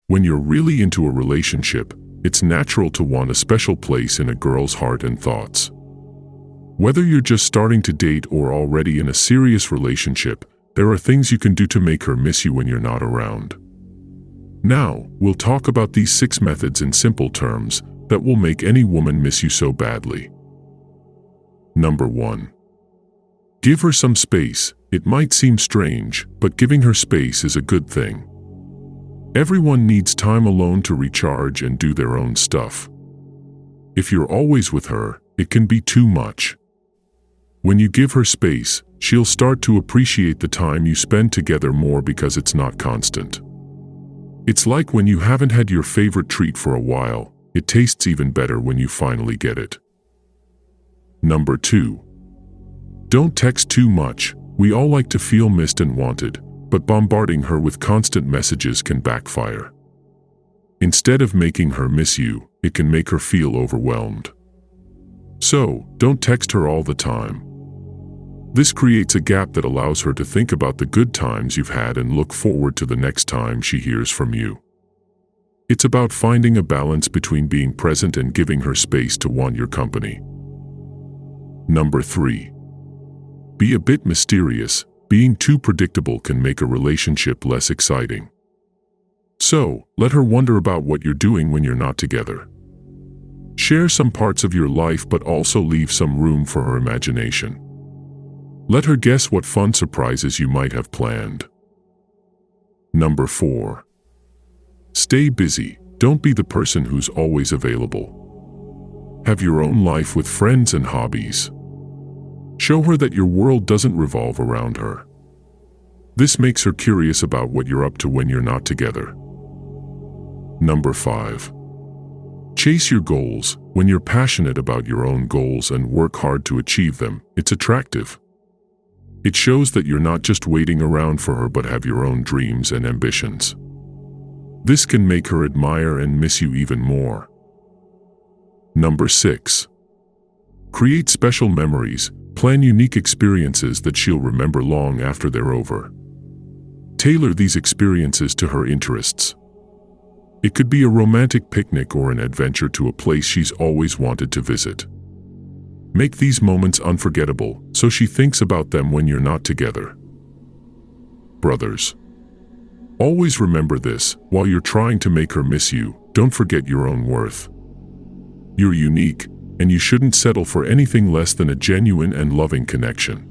When you're really into a relationship, it's natural to want a special place in a girl's heart and thoughts. Whether you're just starting to date or already in a serious relationship, there are things you can do to make her miss you when you're not around. Now, we'll talk about these 6 methods in simple terms that will make any woman miss you so badly. Number 1. Give her some space. It might seem strange, but giving her space is a good thing. Everyone needs time alone to recharge and do their own stuff. If you're always with her, it can be too much. When you give her space, she'll start to appreciate the time you spend together more because it's not constant. It's like when you haven't had your favorite treat for a while, it tastes even better when you finally get it. Number 2. Don't text too much. We all like to feel missed and wanted, but bombarding her with constant messages can backfire. Instead of making her miss you, it can make her feel overwhelmed. So, don't text her all the time. This creates a gap that allows her to think about the good times you've had and look forward to the next time she hears from you. It's about finding a balance between being present and giving her space to want your company. Number 3. Be a bit mysterious. Being too predictable can make a relationship less exciting. So, let her wonder about what you're doing when you're not together. Share some parts of your life but also leave some room for her imagination. Let her guess what fun surprises you might have planned. Number 4. Stay busy. Don't be the person who's always available. Have your own life with friends and hobbies. Show her that your world doesn't revolve around her. This makes her curious about what you're up to when you're not together. Number 5. Chase your goals. When you're passionate about your own goals and work hard to achieve them, it's attractive. It shows that you're not just waiting around for her but have your own dreams and ambitions. This can make her admire and miss you even more. Number 6. Create special memories. Plan unique experiences that she'll remember long after they're over. Tailor these experiences to her interests. It could be a romantic picnic or an adventure to a place she's always wanted to visit. Make these moments unforgettable so she thinks about them when you're not together. Brothers, always remember this: while you're trying to make her miss you, don't forget your own worth. You're unique, and you shouldn't settle for anything less than a genuine and loving connection.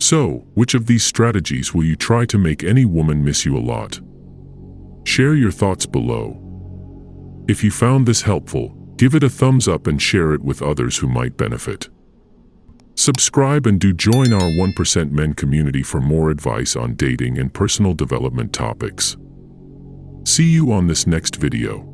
So, which of these strategies will you try to make any woman miss you a lot? Share your thoughts below. If you found this helpful, give it a thumbs up and share it with others who might benefit. Subscribe and do join our 1% Men community for more advice on dating and personal development topics. See you on this next video.